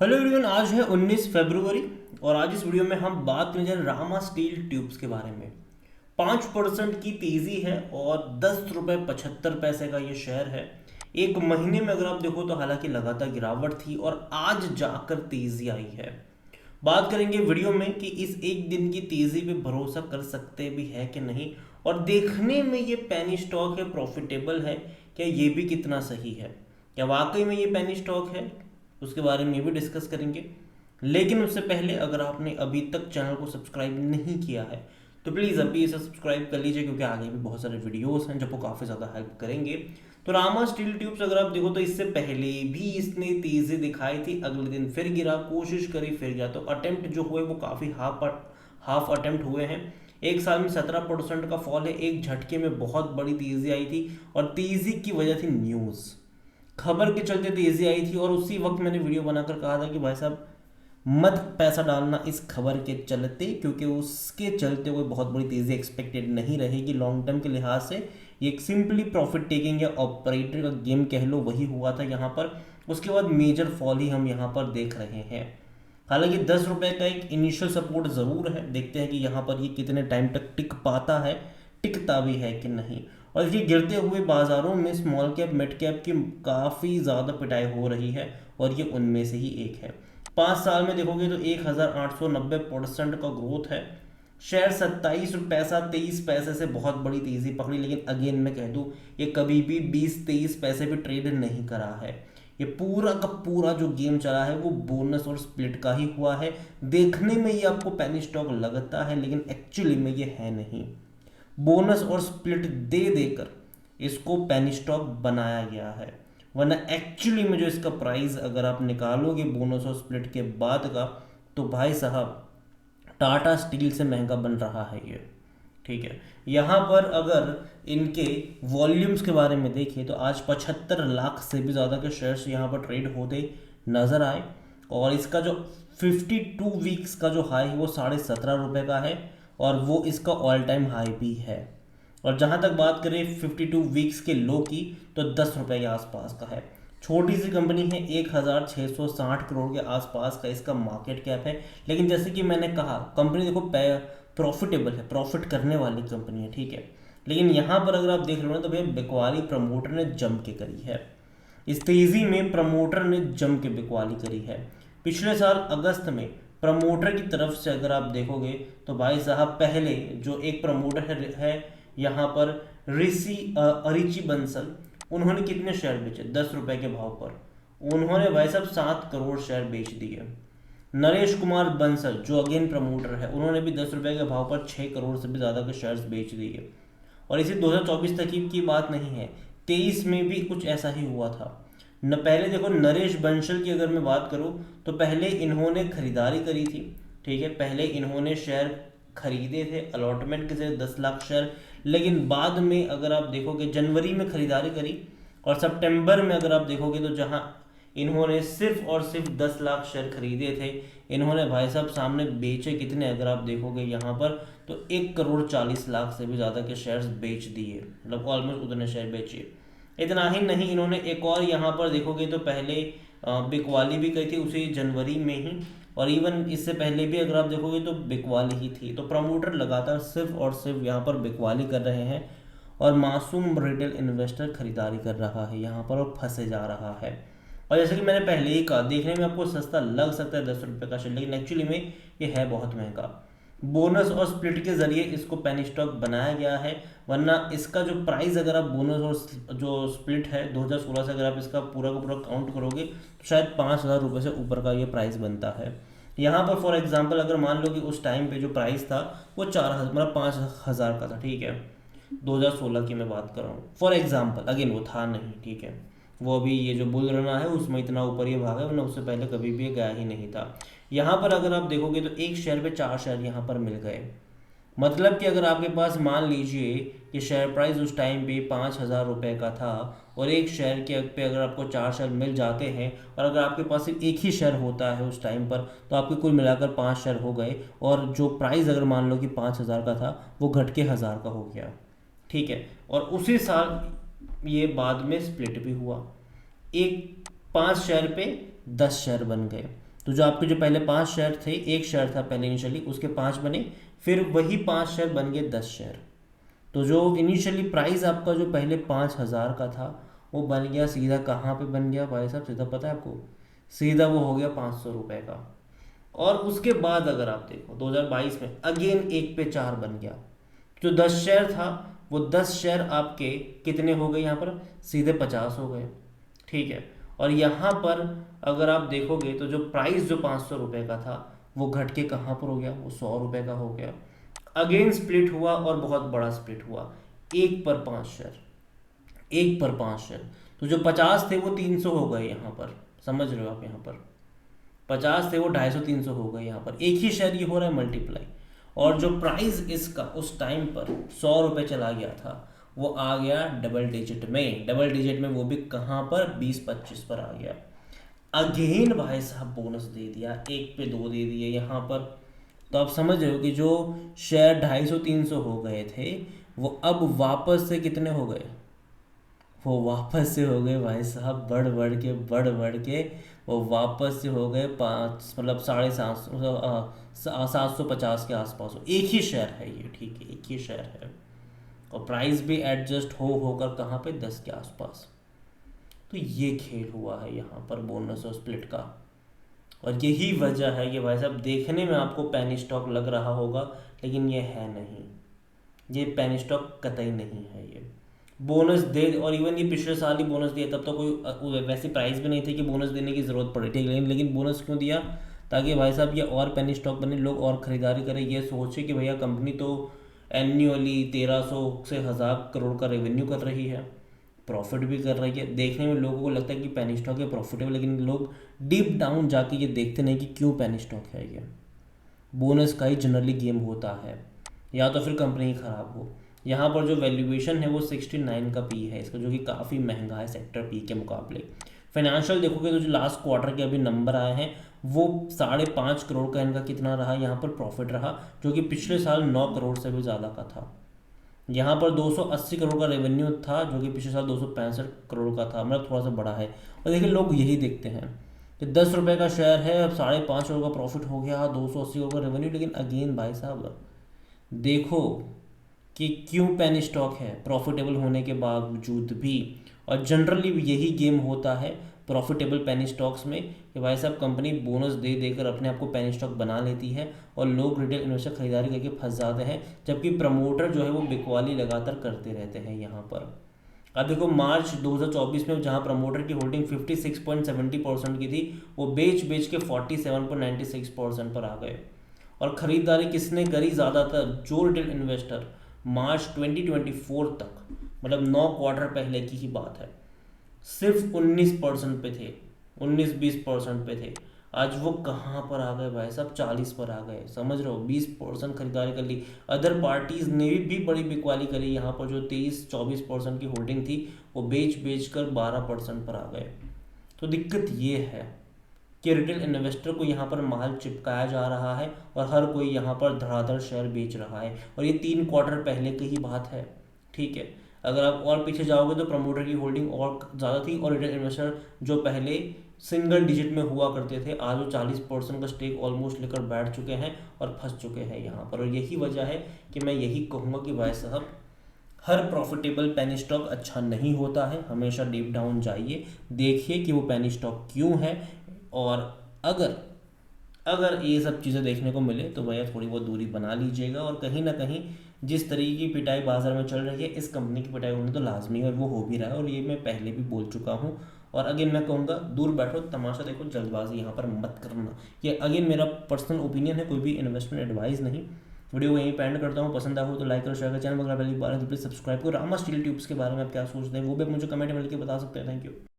Hello everyone, आज है 19 फरवरी और आज इस वीडियो में हम बात करने जा रहे हैं रामा स्टील ट्यूब्स के बारे में। 5% की तेजी है और 10 रुपये 75 पैसे का ये शेयर है। एक महीने में अगर आप देखो तो हालांकि लगातार गिरावट थी और आज जाकर तेजी आई है। बात करेंगे वीडियो में कि इस एक दिन की तेजी पे भरोसा कर सकते भी है कि नहीं, और देखने में ये पेनी स्टॉक है, प्रॉफिटेबल है क्या, ये भी कितना सही है, क्या वाकई में ये पेनी स्टॉक है, उसके बारे में भी डिस्कस करेंगे। लेकिन उससे पहले अगर आपने अभी तक चैनल को सब्सक्राइब नहीं किया है तो प्लीज़ अभी इसे सब्सक्राइब कर लीजिए, क्योंकि आगे भी बहुत सारे वीडियोस हैं जो आपको काफ़ी ज़्यादा हेल्प करेंगे। तो रामा स्टील ट्यूब्स अगर आप देखो तो इससे पहले भी इसने तेज़ी दिखाई थी, अगले दिन फिर गिरा, कोशिश करी फिर गिरा। तो अटेम्प्ट जो हुए वो काफ़ी हाफ अटेम्प्ट हुए हैं। एक साल में 17% का फॉल है, एक झटके में बहुत बड़ी तेज़ी आई थी और तेज़ी की वजह थी न्यूज़, खबर के चलते तेजी आई थी। और उसी वक्त मैंने वीडियो बनाकर कहा था कि भाई साहब मत पैसा डालना इस खबर के चलते, क्योंकि उसके चलते कोई बहुत बड़ी तेजी एक्सपेक्टेड नहीं रहेगी लॉन्ग टर्म के लिहाज से। ये एक सिंपली प्रॉफिट टेकिंग या ऑपरेटर का गेम कह लो, वही हुआ था यहाँ पर। उसके बाद मेजर फॉल ही हम यहाँ पर देख रहे हैं। हालांकि 10 रुपए का एक इनिशियल सपोर्ट ज़रूर है, देखते हैं कि यहाँ पर ये कितने टाइम तक टिक पाता है, टिकता भी है कि नहीं। और ये गिरते हुए बाजारों में स्मॉल कैप मिड कैप की काफ़ी ज़्यादा पिटाई हो रही है और ये उनमें से ही एक है। 5 साल में देखोगे तो 1890% का ग्रोथ है। शेयर 27 पैसा 23 पैसे से बहुत बड़ी तेज़ी पकड़ी, लेकिन अगेन मैं कह दूँ ये कभी भी 20-23 पैसे पे ट्रेड नहीं करा है। ये पूरा का पूरा जो गेम चला है वो बोनस और स्प्लिट का ही हुआ है। देखने में ये आपको पेनी स्टॉक लगता है, लेकिन एक्चुअली में ये है नहीं। बोनस और स्प्लिट दे देकर इसको पेनी स्टॉक बनाया गया है, वरना एक्चुअली में जो इसका प्राइस अगर आप निकालोगे बोनस और स्प्लिट के बाद का, तो भाई साहब टाटा स्टील से महंगा बन रहा है ये। ठीक है, यहाँ पर अगर इनके वॉल्यूम्स के बारे में देखिए तो आज 75 लाख से भी ज़्यादा के शेयर्स यहाँ पर ट्रेड होते नज़र आए। और इसका जो 52 वीक्स का जो हाई है वो 17.5 रुपये का है, और वो इसका ऑल टाइम हाई भी है। और जहाँ तक बात करें 52 वीक्स के लो की, तो 10 रुपये के आसपास का है। छोटी सी कंपनी है, 1660 करोड़ के आसपास का इसका मार्केट कैप है। लेकिन जैसे कि मैंने कहा, कंपनी देखो प्रॉफिटेबल है, प्रॉफिट करने वाली कंपनी है, ठीक है। लेकिन यहाँ पर अगर आप देख लो ना तो भैया बिकवाली प्रमोटर ने जम के करी है। इस तेज़ी में प्रमोटर ने जम के बिकवाली करी है। पिछले साल अगस्त में प्रमोटर की तरफ से अगर आप देखोगे तो भाई साहब पहले जो एक प्रमोटर है यहाँ पर अरिची बंसल, उन्होंने कितने शेयर बेचे? 10 रुपए के भाव पर उन्होंने भाई साहब 7 करोड़ शेयर बेच दिए। नरेश कुमार बंसल जो अगेन प्रमोटर है, उन्होंने भी 10 रुपए के भाव पर 6 करोड़ से भी ज़्यादा के शेयर्स बेच दिए। और इसी 2024 तक की बात नहीं है, 23 में भी कुछ ऐसा ही हुआ था। न पहले देखो नरेश बंसल की अगर मैं बात करूं तो पहले इन्होंने खरीदारी करी थी, ठीक है, पहले इन्होंने शेयर खरीदे थे अलॉटमेंट के जरिए 10 लाख शेयर। लेकिन बाद में अगर आप देखोगे जनवरी में खरीदारी करी और सितंबर में अगर आप देखोगे तो जहां इन्होंने सिर्फ और सिर्फ 10 लाख शेयर खरीदे थे, इन्होंने भाई साहब सामने बेचे कितने अगर आप देखोगे यहाँ पर तो 1 करोड़ 40 लाख से भी ज़्यादा के शेयर्स बेच दिए, मतलब ऑलमोस्ट उतने शेयर बेचे। इतना ही नहीं, इन्होंने एक और यहाँ पर देखोगे तो पहले बिकवाली भी कही थी उसी जनवरी में ही, और इवन इससे पहले भी अगर आप देखोगे तो बिकवाली ही थी। तो प्रमोटर लगातार सिर्फ और सिर्फ यहाँ पर बिकवाली कर रहे हैं और मासूम रिटेल इन्वेस्टर खरीदारी कर रहा है यहाँ पर और फंसे जा रहा है। और जैसे कि मैंने पहले ही कहा, देखने में आपको सस्ता लग सकता है 10 रुपये का शेयर, लेकिन एक्चुअली में ये है बहुत महंगा। बोनस और स्प्लिट के जरिए इसको पेनी स्टॉक बनाया गया है, वरना इसका जो प्राइस अगर आप बोनस और जो स्प्लिट है 2016 से अगर आप इसका पूरा का पूरा काउंट करोगे तो शायद 5,000 रुपये से ऊपर का ये प्राइस बनता है। यहाँ पर फॉर एग्जांपल अगर मान लो कि उस टाइम पे जो प्राइस था वो 4,000 मतलब 5,000 का था, ठीक है, 2016 की मैं बात कर रहा हूँ फॉर एग्जांपल, अगेन वो था नहीं, ठीक है, वो अभी ये जो बुल रना है उसमें इतना ऊपर ये भागा, वरना उससे पहले कभी भी ये गया ही नहीं था। यहाँ पर अगर आप देखोगे तो एक शेयर पे 4 शेयर यहाँ पर मिल गए। मतलब कि अगर आपके पास मान लीजिए कि शेयर प्राइस उस टाइम पे 5,000 रुपये का था और एक शेयर के पे अगर आपको 4 शेयर मिल जाते हैं, और अगर आपके पास सिर्फ एक ही शेयर होता है उस टाइम पर, तो आपके कुल मिलाकर 5 शेयर हो गए, और जो प्राइस अगर मान लो कि 5,000 का था वो घट के 1,000 का हो गया, ठीक है। और उसी साल ये बाद में स्प्लिट भी हुआ, एक 5 शेयर पे 10 शेयर बन गए। तो जो आपके जो पहले 5 शेयर थे, एक शेयर था पहले इनिशियली, उसके 5 बने, फिर वही 5 शेयर बन गए 10 शेयर। तो जो इनिशियली प्राइस आपका जो पहले 5,000 का था वो बन गया सीधा कहाँ पे बन गया भाई साहब, सीधा पता है आपको, सीधा वो हो गया 500 रुपये का। और उसके बाद अगर आप देखो 2022 में अगेन 1 पे 4 बन गया। जो 10 शेयर था वो 10 शेयर आपके कितने हो गए यहाँ पर, सीधे 50 हो गए। ठीक है। और यहाँ पर अगर आप देखोगे तो जो प्राइस जो 500 रुपये का था वो घट के कहाँ पर हो गया, वो 100 रुपये का हो गया। अगेन स्प्लिट हुआ और बहुत बड़ा स्प्लिट हुआ, 1 पर 5 शेयर, 1 पर 5 शेयर। तो जो 50 थे वो 300 हो गए यहाँ पर, समझ रहे हो आप, यहाँ पर 50 थे वो 250 300 हो गए यहाँ पर, एक ही शेयर ये हो रहा है मल्टीप्लाई। और जो प्राइस इसका उस टाइम पर 100 रुपये चला गया था वो आ गया डबल डिजिट में, डबल डिजिट में वो भी कहाँ पर, 20-25 पर आ गया। अगेन भाई साहब बोनस दे दिया, 1 पे 2 दे दिए यहाँ पर। तो आप समझ रहे हो कि जो शेयर 250-300 हो गए थे वो अब वापस से कितने हो गए, वो वापस से हो गए भाई साहब बढ़ बढ़ के वो वापस से हो गए 5, मतलब 750 के आसपास हो। एक ही शेयर है ये, ठीक है, एक ही शेयर है। और प्राइस भी एडजस्ट होकर कहाँ पे, 10 के आसपास। तो ये खेल हुआ है यहाँ पर बोनस और स्प्लिट का। और यही वजह है कि भाई साहब देखने में आपको पेनी स्टॉक लग रहा होगा, लेकिन ये है नहीं, ये पेनी स्टॉक कतई नहीं है। ये बोनस दे, और इवन ये पिछले साल ही बोनस दिया, तब तो कोई वैसी प्राइस भी नहीं थी कि बोनस देने की ज़रूरत पड़े, ठीक है, लेकिन बोनस क्यों दिया, ताकि भाई साहब ये और पेनी स्टॉक बने, लोग और ख़रीदारी करें, ये सोचे कि भैया कंपनी तो एन्युअली 1300 से 1000 करोड़ का रेवेन्यू कर रही है, प्रॉफिट भी कर रही है। देखने में लोगों को लगता है कि पेनी स्टॉक है प्रॉफिटेबल, लेकिन लोग डीप डाउन जाके ये देखते नहीं कि क्यों पेनी स्टॉक है। ये बोनस का ही जनरली गेम होता है, या तो फिर कंपनी ही ख़राब हो। यहाँ पर जो वैल्यूएशन है वो 69 का पी है इसका, जो कि काफ़ी महंगा है सेक्टर पी के मुकाबले। फाइनेंशियल देखोगे तो जो लास्ट क्वार्टर के अभी नंबर आए हैं वो 5.5 करोड़ का इनका कितना रहा यहाँ पर प्रॉफिट रहा, जो कि पिछले साल 9 करोड़ से भी ज़्यादा का था। यहाँ पर 280 करोड़ का रेवेन्यू था, जो कि पिछले साल 265 करोड़ का था, मतलब थोड़ा सा बड़ा है। और देखिए लोग यही देखते हैं कि 10 रुपये का शेयर है, अब 5.5 करोड़ का प्रॉफिट हो गया, 280 करोड़ का रेवेन्यू। लेकिन अगेन भाई साहब देखो कि क्यों पेनी स्टॉक है प्रॉफिटेबल होने के बावजूद भी। और जनरली यही गेम होता है प्रॉफिटेबल पेनी स्टॉक्स में, कि भाई साहब कंपनी बोनस दे देकर अपने आप को पेनी स्टॉक बना लेती है और लोग रिटेल इन्वेस्टर खरीदारी करके फंस जाते हैं, जबकि प्रमोटर जो है वो बिकवाली लगातार करते रहते हैं यहाँ पर। अब देखो मार्च 2024 में जहाँ प्रमोटर की होल्डिंग 56.70% की थी, वो बेच बेच के 47.96% पर आ गए। और ख़रीदारी किसने करी ज़्यादातर, जो रिटेल इन्वेस्टर मार्च 2024 तक, मतलब 9 क्वार्टर पहले की ही बात है, सिर्फ 19% पे थे, 19-20% पे थे। आज वो कहाँ पर आ गए भाई साहब, 40 पर आ गए, समझ रहे हो, 20% खरीदारी कर ली। अदर पार्टीज़ ने भी बड़ी बिकवाली करी, यहाँ पर जो 23-24% की होल्डिंग थी वो बेच बेच कर 12% पर आ गए। तो दिक्कत ये है कि रिटेल इन्वेस्टर को यहाँ पर माल चिपकाया जा रहा है और हर कोई यहाँ पर धड़ाधड़ शेयर बेच रहा है। और ये 3 क्वार्टर पहले की ही बात है, ठीक है। अगर आप और पीछे जाओगे तो प्रमोटर की होल्डिंग और ज़्यादा थी, और रिटेल इन्वेस्टर जो पहले सिंगल डिजिट में हुआ करते थे आज वो 40% का स्टेक ऑलमोस्ट लेकर बैठ चुके हैं और फंस चुके हैं यहाँ पर। और यही वजह है कि मैं यही कहूँगा कि भाई साहब हर प्रॉफिटेबल पेनी स्टॉक अच्छा नहीं होता है, हमेशा डीप डाउन जाइए, देखिए कि वो पेनी स्टॉक क्यों है। और अगर ये सब चीज़ें देखने को मिले तो भैया थोड़ी बहुत दूरी बना लीजिएगा। और कहीं ना कहीं जिस तरीके की पिटाई बाजार में चल रही है, इस कंपनी की पिटाई होनी तो लाजमी है और वो हो भी रहा है, और ये मैं पहले भी बोल चुका हूँ। और अगेन मैं कहूँगा दूर बैठो, तमाशा देखो, जल्दबाजी यहाँ पर मत करना। ये अगेन मेरा पर्सनल ओपिनियन है, कोई भी इन्वेस्टमेंट एडवाइस नहीं। वीडियो को यहीं पे एंड करता हूँ। पसंद आया हो तो लाइक करो, शेयर करो, चैनल वगैरह पहली बार है तो प्लीज़ सब्सक्राइब करो। रामा स्टील ट्यूब्स के बारे में आप क्या सोचते हैं वो भी मुझे कमेंट में लिख के बता सकते हैं। Thank you.